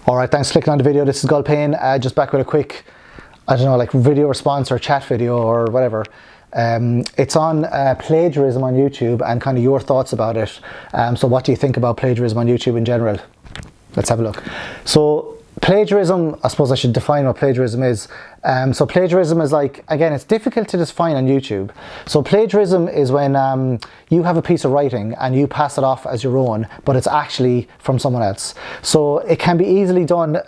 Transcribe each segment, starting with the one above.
Alright, thanks for clicking on the video. This is Gulpain, just back with a quick, I don't know, like video response or chat video or whatever. It's on plagiarism on YouTube and kind of your thoughts about it. So what do you think about plagiarism on YouTube in general? Let's have a look. So plagiarism, I suppose I should define what plagiarism is. So plagiarism is like, again, it's difficult to define on YouTube. So plagiarism is when you have a piece of writing and you pass it off as your own, but it's actually from someone else. So it can be easily done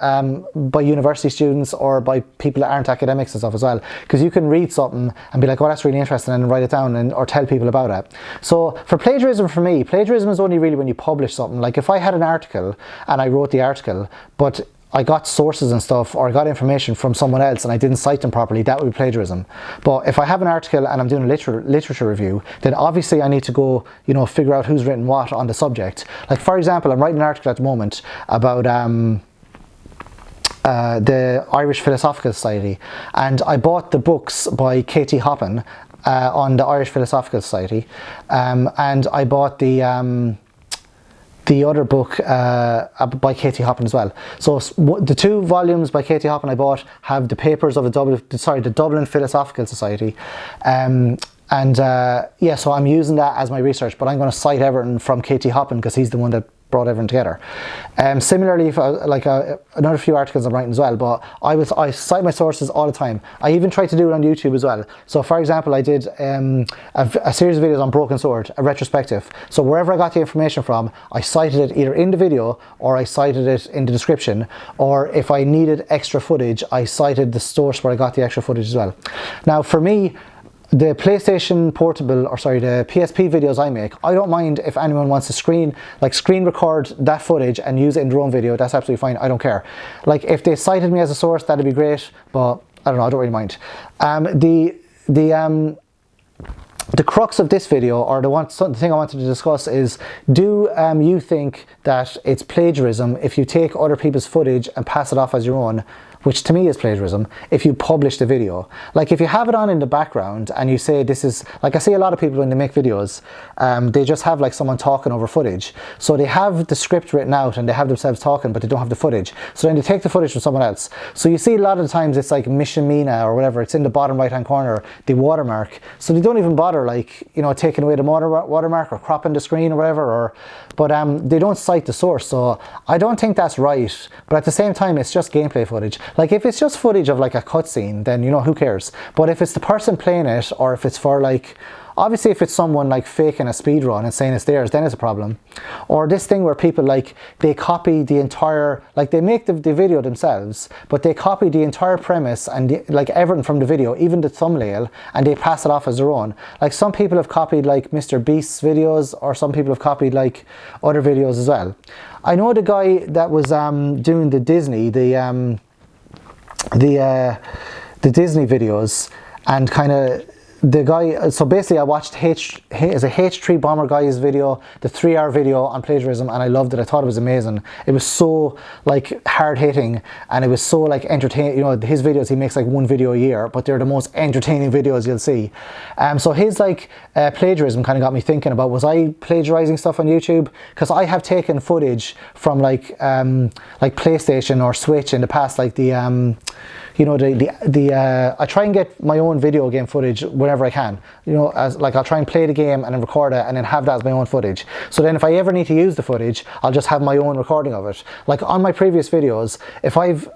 by university students or by people that aren't academics and stuff as well. Because you can read something and be like, oh, that's really interesting, and write it down or tell people about it. So for plagiarism, for me, plagiarism is only really when you publish something. Like if I had an article and I wrote the article, but I got sources and stuff, or I got information from someone else and I didn't cite them properly, that would be plagiarism. But if I have an article and I'm doing a literature review, then obviously I need to go, you know, figure out who's written what on the subject. Like for example, I'm writing an article at the moment about the Irish Philosophical Society, and I bought the books by Katie Hoppin on the Irish Philosophical Society, and I bought the other book by Katie Hoppin as well. So the two volumes by Katie Hoppin I bought have the papers of the Dublin Philosophical Society. Yeah, so I'm using that as my research, but I'm going to cite everything from Katie Hoppin because he's the one that brought everything together. Similarly, if another few articles I'm writing as well, but I cite my sources all the time. I even try to do it on YouTube as well. So for example, I did a series of videos on Broken Sword, a retrospective. So wherever I got the information from, I cited it either in the video or I cited it in the description, or if I needed extra footage, I cited the source where I got the extra footage as well. Now for me, the PlayStation Portable, or sorry, the PSP videos I make, I don't mind if anyone wants to screen record that footage and use it in their own video. That's absolutely fine. I don't care. Like if they cited me as a source, that'd be great, but I don't know, I don't really mind. The crux of this video, or the thing I wanted to discuss is, do you think that it's plagiarism if you take other people's footage and pass it off as your own, which to me is plagiarism, if you publish the video? Like if you have it on in the background and you say this is, like I see a lot of people when they make videos, they just have like someone talking over footage. So they have the script written out and they have themselves talking, but they don't have the footage. So then they take the footage from someone else. So you see a lot of the times it's like Mission Mina or whatever, it's in the bottom right hand corner, the watermark. So they don't even bother, like, you know, taking away the watermark or cropping the screen or whatever, but they don't cite the source. So I don't think that's right, but at the same time it's just gameplay footage. Like if it's just footage of like a cutscene, then you know, who cares? But if it's the person playing it, or if it's for like, obviously if it's someone like faking a speed run and saying it's theirs, then it's a problem. Or this thing where people like, they copy the entire, like they make the video themselves, but they copy the entire premise and like everything from the video, even the thumbnail, and they pass it off as their own. Like some people have copied like Mr. Beast's videos, or some people have copied like other videos as well. I know the guy that was doing the Disney, the Disney videos, and kind of the guy, so basically I watched H3 Bomber Guy's video, the 3-hour video on plagiarism, and I loved it. I thought it was amazing. It was so like hard hitting, and it was so like entertaining. You know, his videos, he makes like one video a year, but they're the most entertaining videos you'll see. So his like plagiarism kind of got me thinking about, was I plagiarizing stuff on YouTube? Because I have taken footage from like PlayStation or Switch in the past, like the you know, I try and get my own video game footage whenever I can. You know, as like I'll try and play the game and then record it and then have that as my own footage. So then if I ever need to use the footage, I'll just have my own recording of it. Like on my previous videos, if I've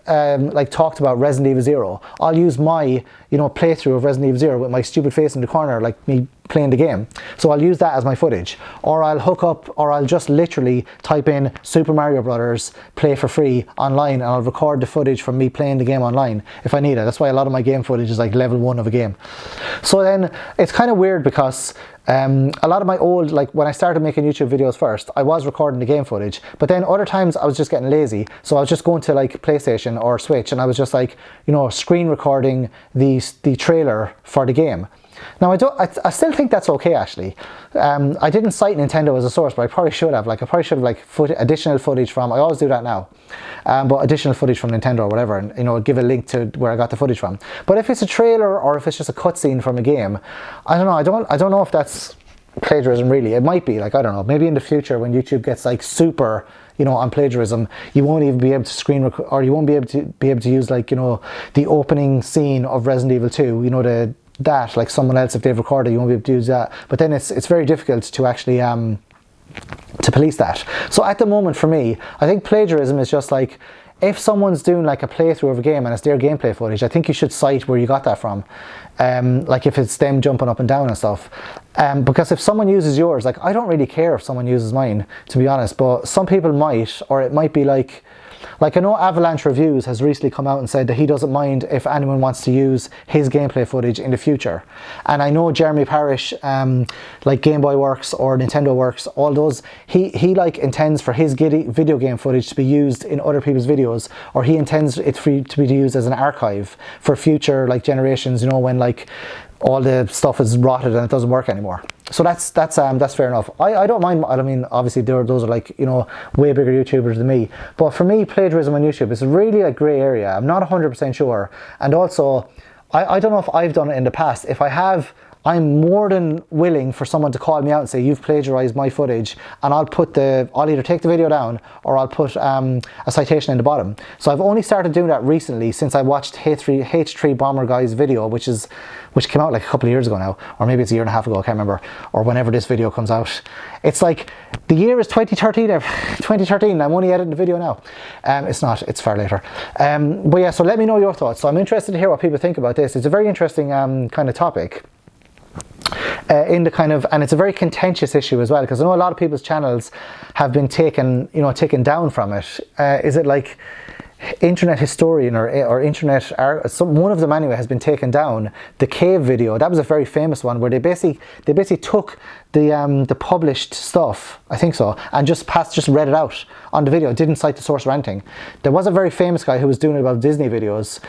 like talked about Resident Evil 0, I'll use my, you know, playthrough of Resident Evil 0 with my stupid face in the corner, like me playing the game. So I'll use that as my footage, or I'll hook up, or I'll just literally type in Super Mario Brothers play for free online, and I'll record the footage from me playing the game online if I need it. That's why a lot of my game footage is like level 1 of a game. So then it's kind of weird because a lot of my old, like when I started making YouTube videos first, I was recording the game footage, but then other times I was just getting lazy. So I was just going to like PlayStation or Switch, and I was just like, you know, screen recording the trailer for the game. Now I still think that's okay actually. I didn't cite Nintendo as a source, but I probably should have. Like I probably should have like additional footage from, I always do that now, but additional footage from Nintendo or whatever, and you know, give a link to where I got the footage from. But if it's a trailer or if it's just a cutscene from a game, I don't know. I don't know if that's plagiarism really. It might be like, I don't know, maybe in the future when YouTube gets like super, you know, on plagiarism, you won't even be able to screen record, or you won't be able to use like, you know, the opening scene of Resident Evil 2, you know, that like someone else, if they've recorded, you won't be able to use that. But then it's very difficult to actually to police that. So at the moment for me, I think plagiarism is just like, if someone's doing like a playthrough of a game and it's their gameplay footage, I think you should cite where you got that from. Like if it's them jumping up and down and stuff. Because if someone uses yours, like I don't really care if someone uses mine, to be honest, but some people might, or it might be like I know Avalanche Reviews has recently come out and said that he doesn't mind if anyone wants to use his gameplay footage in the future. And I know Jeremy Parish, like Game Boy Works or Nintendo Works, all those, he like intends for his video game footage to be used in other people's videos, or he intends it to be used as an archive for future like generations, you know, when like all the stuff is rotted and it doesn't work anymore. So that's fair enough. I don't mind. I mean, obviously those are like, you know, way bigger YouTubers than me. But for me, plagiarism on YouTube is really a grey area. I'm not 100% sure. And also, I don't know if I've done it in the past. If I have, I'm more than willing for someone to call me out and say, you've plagiarized my footage, and I'll either take the video down or I'll put a citation in the bottom. So I've only started doing that recently since I watched H3 Bomber Guy's video, which came out like a couple of years ago now, or maybe it's a year and a half ago, I can't remember, or whenever this video comes out. It's like, the year is 2013, I'm only editing the video now. It's not, it's far later. But yeah, so let me know your thoughts. So I'm interested to hear what people think about this. It's a very interesting kind of topic. And it's a very contentious issue as well, because I know a lot of people's channels have been taken down from it. Is it like Internet Historian or Internet, one of them anyway, has been taken down. The cave video, that was a very famous one where they basically took the published stuff, I think so, and just read it out on the video, didn't cite the source or anything. There was a very famous guy who was doing it about Disney videos,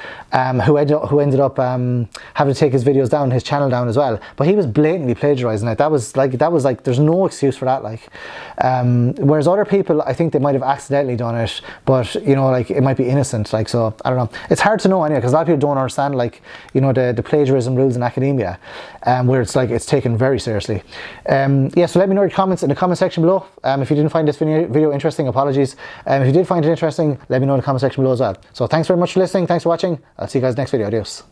who ended up having to take his videos down, his channel down as well. But he was blatantly plagiarizing it. That was like there's no excuse for that. Like, whereas other people, I think they might have accidentally done it, but you know, like it might be innocent. Like, so I don't know. It's hard to know anyway, because a lot of people don't understand, like, you know, the plagiarism rules in academia, where it's like it's taken very seriously. Yeah, so let me know your comments in the comment section below. If you didn't find this video interesting, apologies. If you did find it interesting, let me know in the comment section below as well. So thanks very much for listening. Thanks for watching. I'll see you guys next video. Adios.